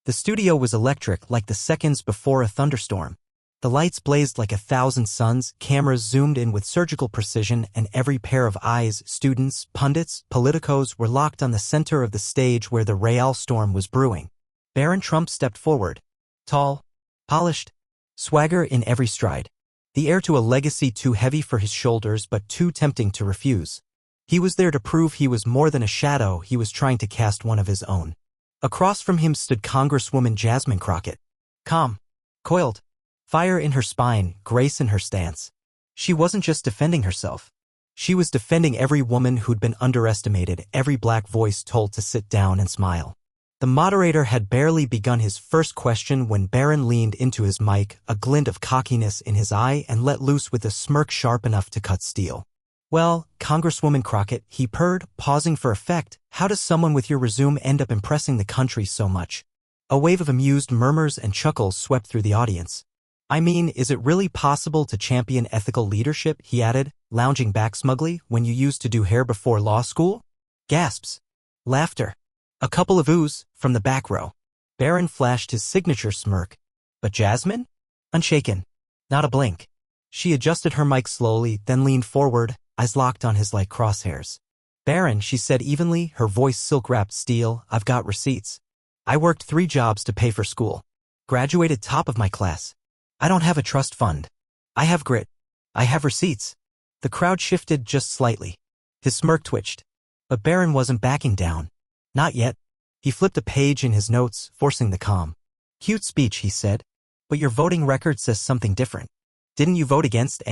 The studio was electric like the seconds before a thunderstorm. The lights blazed like 1,000 suns, cameras zoomed in with surgical precision, and every pair of eyes, students, pundits, politicos, were locked on the center of the stage where the real storm was brewing. Baron Trump stepped forward. Tall, polished, swagger in every stride. The heir to a legacy too heavy for his shoulders but too tempting to refuse. He was there to prove he was more than a shadow. He was trying to cast one of his own. Across from him stood Congresswoman Jasmine Crockett. Calm, coiled, fire in her spine, grace in her stance. She wasn't just defending herself. She was defending every woman who'd been underestimated, every black voice told to sit down and smile. The moderator had barely begun his first question when Baron leaned into his mic, a glint of cockiness in his eye, and let loose with a smirk sharp enough to cut steel. Well, Congresswoman Crockett, he purred, pausing for effect, how does someone with your resume end up impressing the country so much? A wave of amused murmurs and chuckles swept through the audience. I mean, is it really possible to champion ethical leadership, he added, lounging back smugly, when you used to do hair before law school? Gasps. Laughter. A couple of oohs from the back row. Baron flashed his signature smirk. But Jasmine? Unshaken. Not a blink. She adjusted her mic slowly, then leaned forward, eyes locked on his like crosshairs. Baron, she said evenly, her voice silk-wrapped steel, I've got receipts. I worked 3 jobs to pay for school. Graduated top of my class. I don't have a trust fund. I have grit. I have receipts. The crowd shifted just slightly. His smirk twitched. But Baron wasn't backing down. Not yet. He flipped a page in his notes, forcing the calm. Cute speech, he said. But your voting record says something different. Didn't you vote against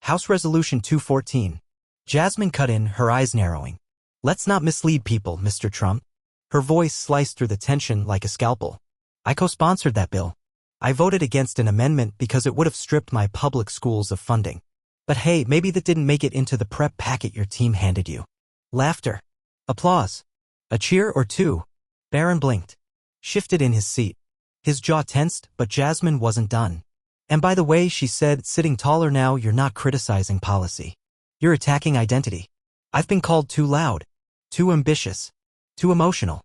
House Resolution 214? Jasmine cut in, her eyes narrowing. Let's not mislead people, Mr. Trump. Her voice sliced through the tension like a scalpel. I co-sponsored that bill. I voted against an amendment because it would have stripped my public schools of funding. But hey, maybe that didn't make it into the prep packet your team handed you. Laughter. Applause. A cheer or two. Baron blinked. Shifted in his seat. His jaw tensed, but Jasmine wasn't done. And by the way, she said, sitting taller now, you're not criticizing policy. You're attacking identity. I've been called too loud. Too ambitious. Too emotional.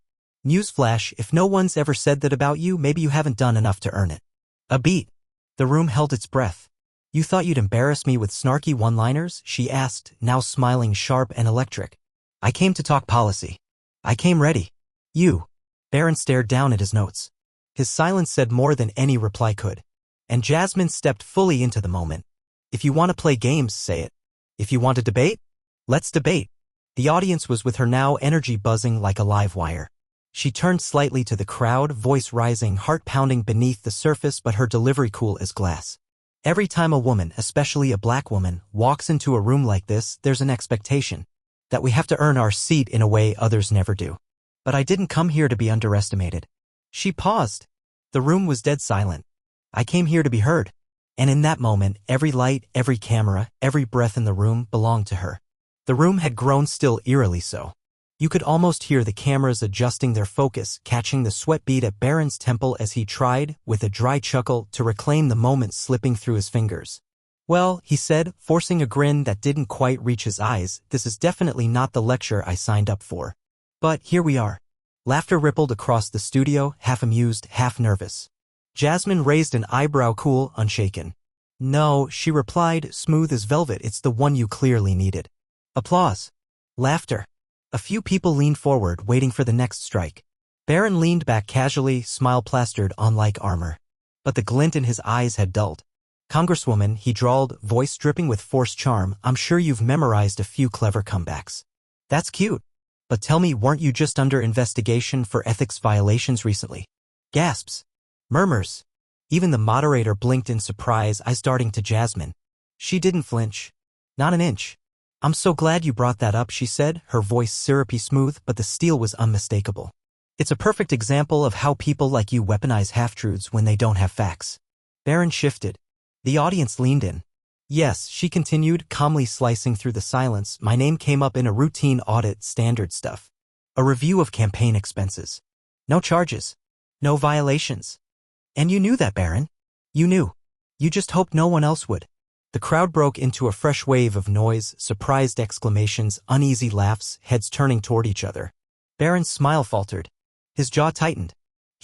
Newsflash, if no one's ever said that about you, maybe you haven't done enough to earn it. A beat. The room held its breath. You thought you'd embarrass me with snarky one-liners? She asked, now smiling sharp and electric. I came to talk policy. I came ready. You. Baron stared down at his notes. His silence said more than any reply could. And Jasmine stepped fully into the moment. If you want to play games, say it. If you want to debate, let's debate. The audience was with her now, energy buzzing like a live wire. She turned slightly to the crowd, voice rising, heart pounding beneath the surface, but her delivery cool as glass. Every time a woman, especially a black woman, walks into a room like this, there's an expectation that we have to earn our seat in a way others never do. But I didn't come here to be underestimated. She paused. The room was dead silent. I came here to be heard. And in that moment, every light, every camera, every breath in the room belonged to her. The room had grown still, eerily so. You could almost hear the cameras adjusting their focus, catching the sweat bead at Baron's temple as he tried, with a dry chuckle, to reclaim the moment slipping through his fingers. Well, he said, forcing a grin that didn't quite reach his eyes, this is definitely not the lecture I signed up for. But here we are. Laughter rippled across the studio, half amused, half nervous. Jasmine raised an eyebrow, cool, unshaken. No, she replied, smooth as velvet, it's the one you clearly needed. Applause. Laughter. A few people leaned forward, waiting for the next strike. Baron leaned back casually, smile plastered on like armor. But the glint in his eyes had dulled. Congresswoman, he drawled, voice dripping with forced charm, I'm sure you've memorized a few clever comebacks. That's cute. But tell me, weren't you just under investigation for ethics violations recently? Gasps. Murmurs. Even the moderator blinked in surprise, eyes darting to Jasmine. She didn't flinch. Not an inch. I'm so glad you brought that up, she said, her voice syrupy smooth, but the steel was unmistakable. It's a perfect example of how people like you weaponize half-truths when they don't have facts. Baron shifted. The audience leaned in. Yes, she continued, calmly slicing through the silence, my name came up in a routine audit, standard stuff. A review of campaign expenses. No charges. No violations. And you knew that, Baron. You knew. You just hoped no one else would. The crowd broke into a fresh wave of noise, surprised exclamations, uneasy laughs, heads turning toward each other. Baron's smile faltered. His jaw tightened.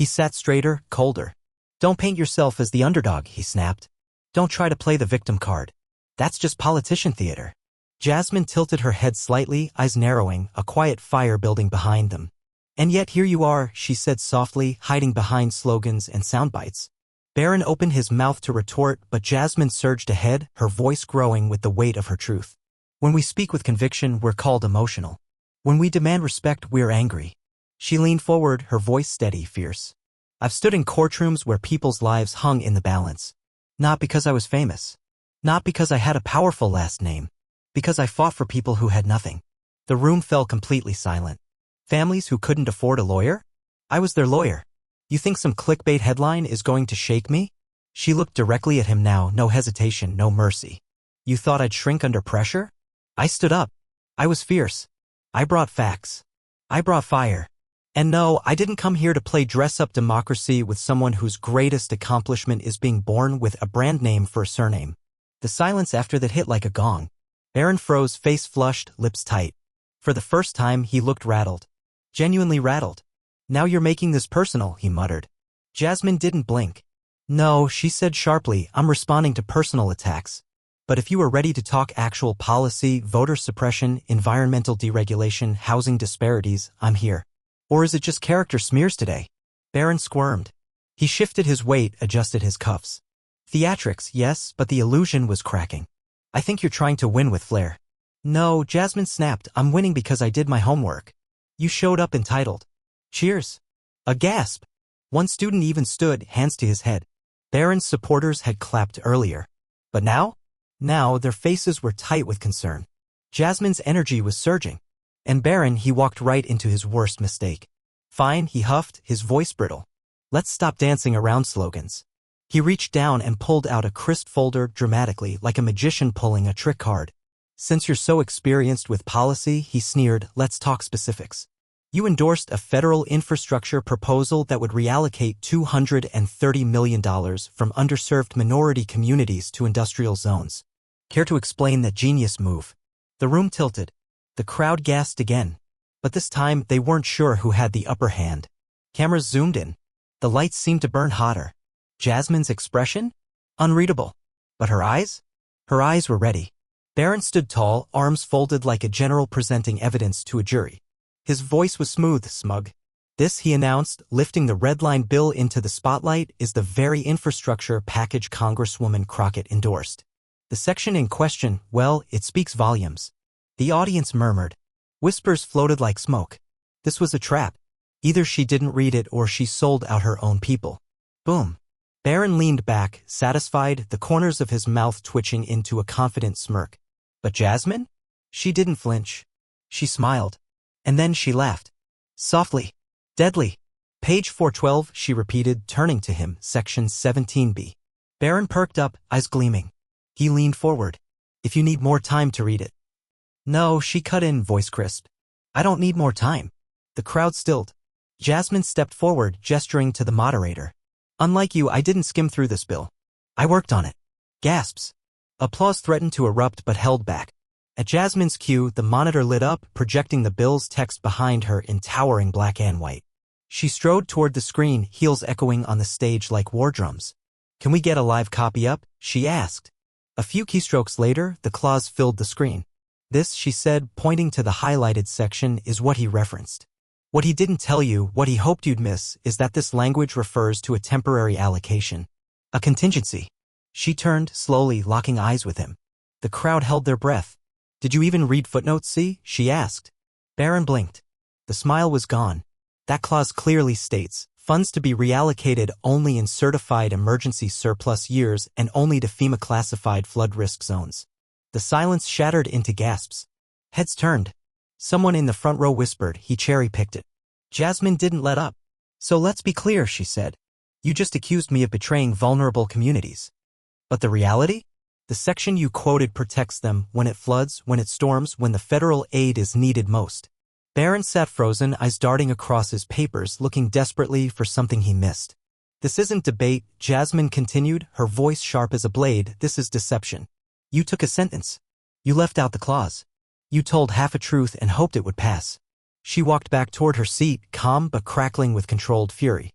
He sat straighter, colder. Don't paint yourself as the underdog, he snapped. Don't try to play the victim card. That's just politician theater. Jasmine tilted her head slightly, eyes narrowing, a quiet fire building behind them. And yet here you are, she said softly, hiding behind slogans and sound bites. Baron opened his mouth to retort, but Jasmine surged ahead, her voice growing with the weight of her truth. When we speak with conviction, we're called emotional. When we demand respect, we're angry. She leaned forward, her voice steady, fierce. I've stood in courtrooms where people's lives hung in the balance. Not because I was famous. Not because I had a powerful last name. Because I fought for people who had nothing. The room fell completely silent. Families who couldn't afford a lawyer? I was their lawyer. You think some clickbait headline is going to shake me? She looked directly at him now, no hesitation, no mercy. You thought I'd shrink under pressure? I stood up. I was fierce. I brought facts. I brought fire. And no, I didn't come here to play dress-up democracy with someone whose greatest accomplishment is being born with a brand name for a surname. The silence after that hit like a gong. Baron froze, face flushed, lips tight. For the first time, he looked rattled. Genuinely rattled. Now you're making this personal, he muttered. Jasmine didn't blink. No, she said sharply, I'm responding to personal attacks. But if you are ready to talk actual policy, voter suppression, environmental deregulation, housing disparities, I'm here. Or is it just character smears today? Baron squirmed. He shifted his weight, adjusted his cuffs. Theatrics, yes, but the illusion was cracking. I think you're trying to win with flair. No, Jasmine snapped, I'm winning because I did my homework. You showed up entitled. Cheers. A gasp. One student even stood, hands to his head. Baron's supporters had clapped earlier. But now? Now, their faces were tight with concern. Jasmine's energy was surging. And Baron, he walked right into his worst mistake. Fine, he huffed, his voice brittle. Let's stop dancing around slogans. He reached down and pulled out a crisp folder dramatically, like a magician pulling a trick card. Since you're so experienced with policy, he sneered, let's talk specifics. You endorsed a federal infrastructure proposal that would reallocate $230 million from underserved minority communities to industrial zones. Care to explain that genius move? The room tilted. The crowd gasped again. But this time, they weren't sure who had the upper hand. Cameras zoomed in. The lights seemed to burn hotter. Jasmine's expression? Unreadable. But her eyes? Her eyes were ready. Baron stood tall, arms folded like a general presenting evidence to a jury. His voice was smooth, smug. This, he announced, lifting the red line bill into the spotlight, is the very infrastructure package Congresswoman Crockett endorsed. The section in question, well, it speaks volumes. The audience murmured. Whispers floated like smoke. This was a trap. Either she didn't read it or she sold out her own people. Boom. Baron leaned back, satisfied, the corners of his mouth twitching into a confident smirk. But Jasmine? She didn't flinch. She smiled. And then she laughed. Softly. Deadly. Page 412, she repeated, turning to him, section 17b. Baron perked up, eyes gleaming. He leaned forward. If you need more time to read it. No, she cut in, voice crisp. I don't need more time. The crowd stilled. Jasmine stepped forward, gesturing to the moderator. Unlike you, I didn't skim through this bill. I worked on it. Gasps. Applause threatened to erupt but held back. At Jasmine's cue, the monitor lit up, projecting the bill's text behind her in towering black and white. She strode toward the screen, heels echoing on the stage like war drums. Can we get a live copy up? She asked. A few keystrokes later, the clause filled the screen. This, she said, pointing to the highlighted section, is what he referenced. What he didn't tell you, what he hoped you'd miss, is that this language refers to a temporary allocation. A contingency. She turned, slowly, locking eyes with him. The crowd held their breath. Did you even read footnote C? She asked. Baron blinked. The smile was gone. That clause clearly states, funds to be reallocated only in certified emergency surplus years and only to FEMA-classified flood risk zones. The silence shattered into gasps. Heads turned. Someone in the front row whispered, he cherry-picked it. Jasmine didn't let up. So let's be clear, she said. You just accused me of betraying vulnerable communities. But the reality? The section you quoted protects them when it floods, when it storms, when the federal aid is needed most. Baron sat frozen, eyes darting across his papers, looking desperately for something he missed. This isn't debate, Jasmine continued, her voice sharp as a blade, this is deception. You took a sentence. You left out the clause. You told half a truth and hoped it would pass. She walked back toward her seat, calm but crackling with controlled fury.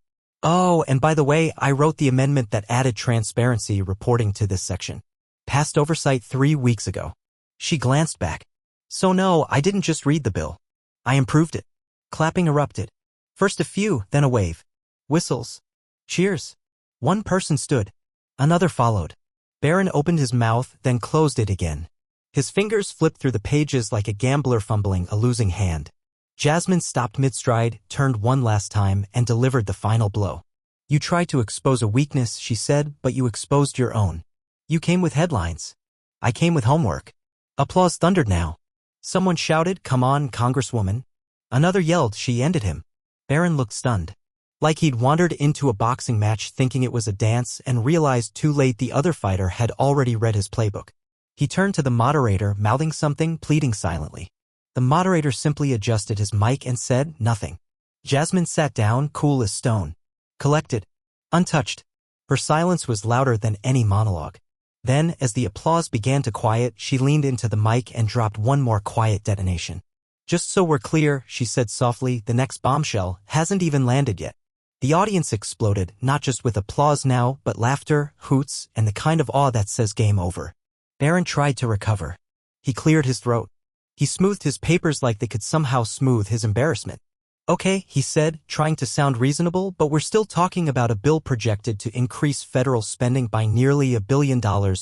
Oh, and by the way, I wrote the amendment that added transparency reporting to this section. Passed oversight 3 weeks ago. She glanced back. So no, I didn't just read the bill. I improved it. Clapping erupted. First a few, then a wave. Whistles. Cheers. One person stood. Another followed. Barron opened his mouth, then closed it again. His fingers flipped through the pages like a gambler fumbling a losing hand. Jasmine stopped mid-stride, turned one last time, and delivered the final blow. You tried to expose a weakness, she said, but you exposed your own. You came with headlines. I came with homework. Applause thundered now. Someone shouted, "Come on, Congresswoman." Another yelled, "She ended him." Barron looked stunned. Like he'd wandered into a boxing match thinking it was a dance and realized too late the other fighter had already read his playbook. He turned to the moderator, mouthing something, pleading silently. The moderator simply adjusted his mic and said nothing. Jasmine sat down, cool as stone. Collected. Untouched. Her silence was louder than any monologue. Then, as the applause began to quiet, she leaned into the mic and dropped one more quiet detonation. Just so we're clear, she said softly, the next bombshell hasn't even landed yet. The audience exploded, not just with applause now, but laughter, hoots, and the kind of awe that says game over. Barron tried to recover. He cleared his throat. He smoothed his papers like they could somehow smooth his embarrassment. Okay, he said, trying to sound reasonable, but we're still talking about a bill projected to increase federal spending by nearly $1 billion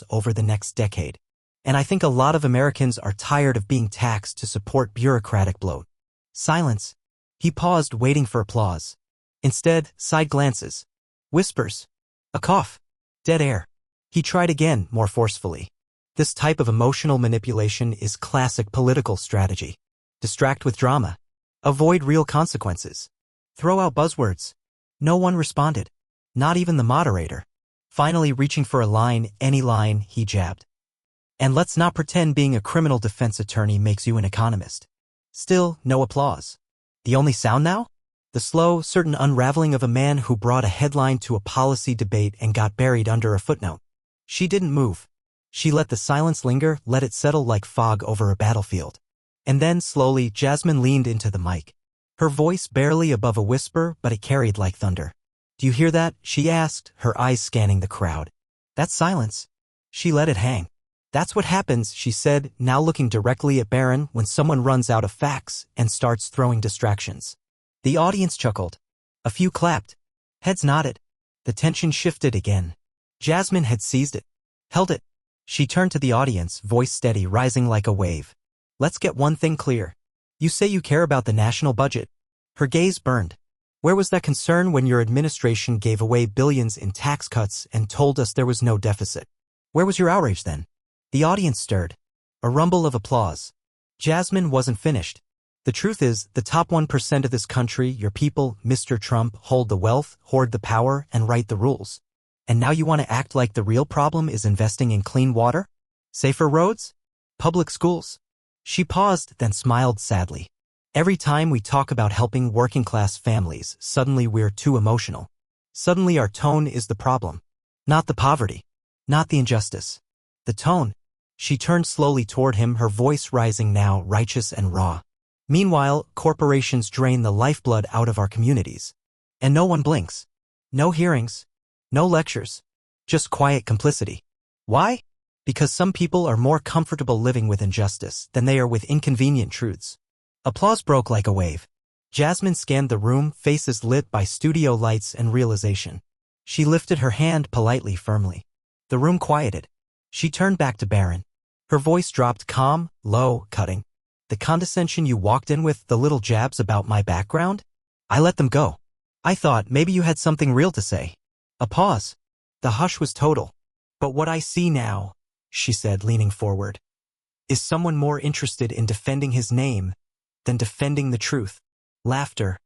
over the next decade. And I think a lot of Americans are tired of being taxed to support bureaucratic bloat. Silence. He paused, waiting for applause. Instead, side glances. Whispers. A cough. Dead air. He tried again, more forcefully. This type of emotional manipulation is classic political strategy. Distract with drama. Avoid real consequences. Throw out buzzwords. No one responded. Not even the moderator. Finally reaching for a line, any line, he jabbed. And let's not pretend being a criminal defense attorney makes you an economist. Still, no applause. The only sound now? The slow, certain unraveling of a man who brought a headline to a policy debate and got buried under a footnote. She didn't move. She let the silence linger, let it settle like fog over a battlefield. And then, slowly, Jasmine leaned into the mic. Her voice barely above a whisper, but it carried like thunder. Do you hear that? She asked, her eyes scanning the crowd. That's silence. She let it hang. That's what happens, she said, now looking directly at Barron, when someone runs out of facts and starts throwing distractions. The audience chuckled. A few clapped. Heads nodded. The tension shifted again. Jasmine had seized it. Held it. She turned to the audience, voice steady, rising like a wave. Let's get one thing clear. You say you care about the national budget. Her gaze burned. Where was that concern when your administration gave away billions in tax cuts and told us there was no deficit? Where was your outrage then? The audience stirred. A rumble of applause. Jasmine wasn't finished. The truth is, the top 1% of this country, your people, Mr. Trump, hold the wealth, hoard the power, and write the rules. And now you want to act like the real problem is investing in clean water? Safer roads? Public schools? She paused, then smiled sadly. Every time we talk about helping working-class families, suddenly we're too emotional. Suddenly our tone is the problem. Not the poverty. Not the injustice. The tone. She turned slowly toward him, her voice rising now, righteous and raw. Meanwhile, corporations drain the lifeblood out of our communities. And no one blinks. No hearings. No lectures. Just quiet complicity. Why? Because some people are more comfortable living with injustice than they are with inconvenient truths. Applause broke like a wave. Jasmine scanned the room, faces lit by studio lights and realization. She lifted her hand politely, firmly. The room quieted. She turned back to Barron. Her voice dropped, calm, low, cutting. The condescension you walked in with, the little jabs about my background? I let them go. I thought maybe you had something real to say. A pause. The hush was total. But what I see now, she said, leaning forward, is someone more interested in defending his name than defending the truth. Laughter,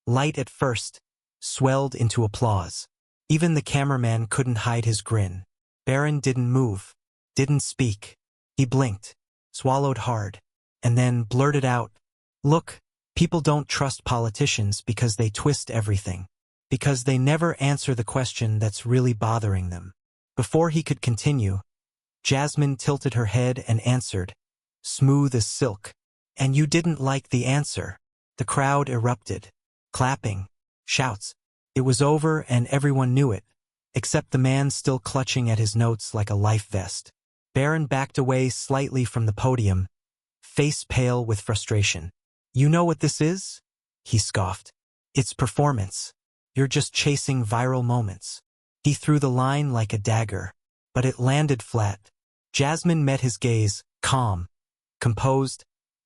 light at first, swelled into applause. Even the cameraman couldn't hide his grin. Barron didn't move, didn't speak. He blinked, swallowed hard, and then blurted out, "Look, people don't trust politicians because they twist everything. Because they never answer the question that's really bothering them." Before he could continue, Jasmine tilted her head and answered, smooth as silk. "And you didn't like the answer." The crowd erupted. Clapping. Shouts. It was over and everyone knew it, except the man still clutching at his notes like a life vest. Barron backed away slightly from the podium, face pale with frustration. "You know what this is?" he scoffed. "It's performance. You're just chasing viral moments." He threw the line like a dagger, but it landed flat. Jasmine met his gaze, calm, composed,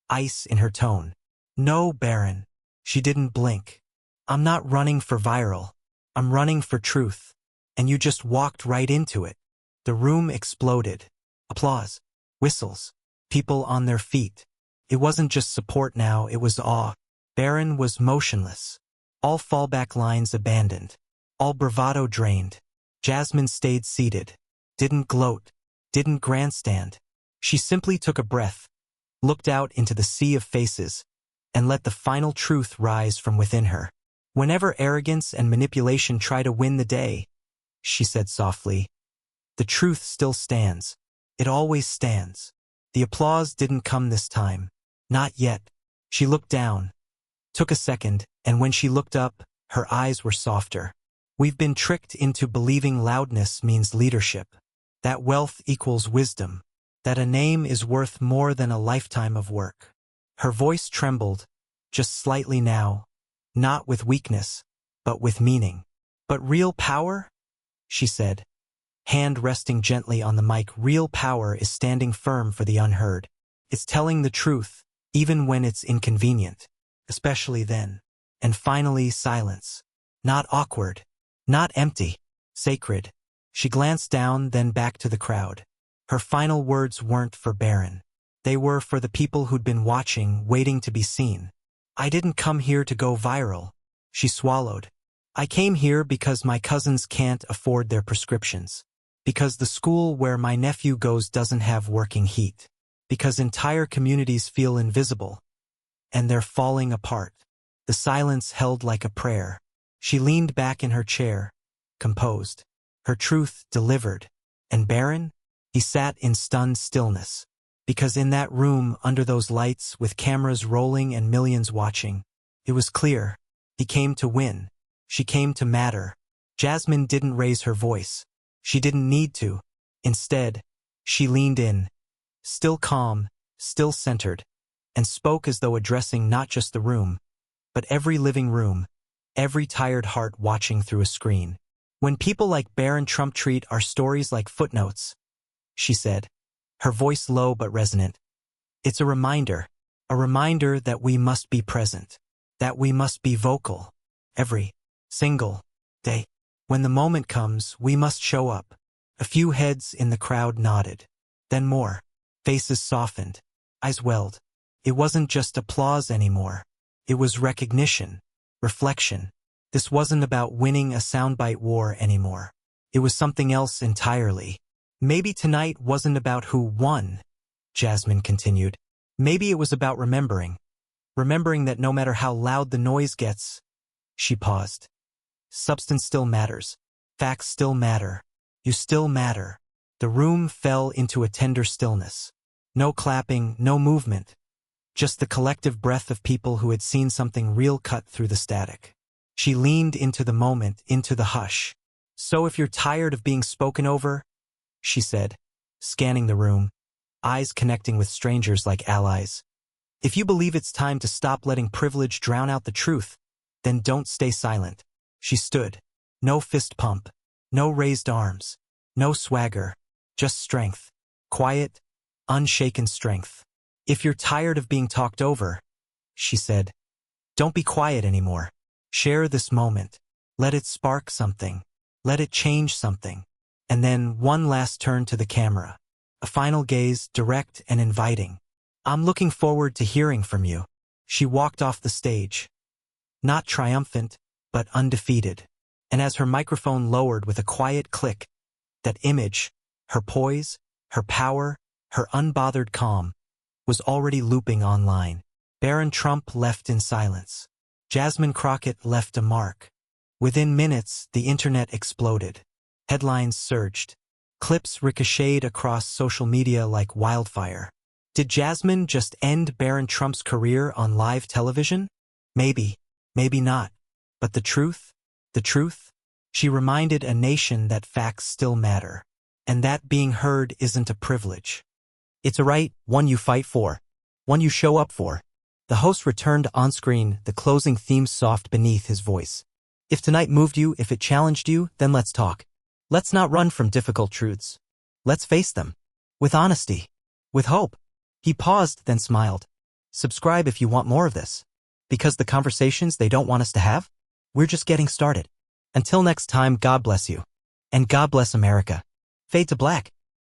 ice in her tone. "No, Barron." She didn't blink. "I'm not running for viral. I'm running for truth. And you just walked right into it." The room exploded. Applause, whistles, people on their feet. It wasn't just support now, it was awe. Barron was motionless. All fallback lines abandoned. All bravado drained. Jasmine stayed seated. Didn't gloat. Didn't grandstand. She simply took a breath, looked out into the sea of faces, and let the final truth rise from within her. "Whenever arrogance and manipulation try to win the day," she said softly, "the truth still stands. It always stands." The applause didn't come this time. Not yet. She looked down, took a second, and when she looked up, her eyes were softer. "We've been tricked into believing loudness means leadership, that wealth equals wisdom, that a name is worth more than a lifetime of work." Her voice trembled, just slightly now, not with weakness, but with meaning. "But real power?" she said, hand resting gently on the mic. "Real power is standing firm for the unheard. It's telling the truth, even when it's inconvenient, especially then." And finally, silence. Not awkward, not empty, sacred. She glanced down, then back to the crowd. Her final words weren't for Barron. They were for the people who'd been watching, waiting to be seen. "I didn't come here to go viral," she swallowed. "I came here because my cousins can't afford their prescriptions. Because the school where my nephew goes doesn't have working heat. Because entire communities feel invisible. And they're falling apart." The silence held like a prayer. She leaned back in her chair, composed. Her truth delivered. And Barron? He sat in stunned stillness. Because in that room, under those lights, with cameras rolling and millions watching, it was clear. He came to win. She came to matter. Jasmine didn't raise her voice. She didn't need to. Instead, she leaned in, still calm, still centered, and spoke as though addressing not just the room, but every living room, every tired heart watching through a screen. "When people like Barron Trump treat our stories like footnotes," she said, her voice low but resonant, "it's a reminder that we must be present, that we must be vocal, every single day. When the moment comes, we must show up." A few heads in the crowd nodded. Then more. Faces softened. Eyes welled. It wasn't just applause anymore. It was recognition, reflection. This wasn't about winning a soundbite war anymore. It was something else entirely. "Maybe tonight wasn't about who won," Jasmine continued. "Maybe it was about remembering. Remembering that no matter how loud the noise gets," she paused, "substance still matters. Facts still matter. You still matter." The room fell into a tender stillness. No clapping, no movement. Just the collective breath of people who had seen something real cut through the static. She leaned into the moment, into the hush. "So if you're tired of being spoken over," she said, scanning the room, eyes connecting with strangers like allies, "if you believe it's time to stop letting privilege drown out the truth, then don't stay silent." She stood. No fist pump. No raised arms. No swagger. Just strength. Quiet, unshaken strength. "If you're tired of being talked over," she said, "don't be quiet anymore. Share this moment. Let it spark something. Let it change something." And then one last turn to the camera. A final gaze, direct and inviting. "I'm looking forward to hearing from you." She walked off the stage. Not triumphant, but undefeated. And as her microphone lowered with a quiet click, that image, her poise, her power, her unbothered calm, was already looping online. Barron Trump left in silence. Jasmine Crockett left a mark. Within minutes, the internet exploded. Headlines surged. Clips ricocheted across social media like wildfire. Did Jasmine just end Barron Trump's career on live television? Maybe, maybe not. But the truth? The truth? She reminded a nation that facts still matter, and that being heard isn't a privilege. It's a right, one you fight for, one you show up for. The host returned on-screen, the closing theme soft beneath his voice. If tonight moved you, if it challenged you, then let's talk. Let's not run from difficult truths. Let's face them. With honesty. With hope. He paused, then smiled. Subscribe if you want more of this. Because the conversations they don't want us to have? We're just getting started. Until next time, God bless you. And God bless America. Fade to black.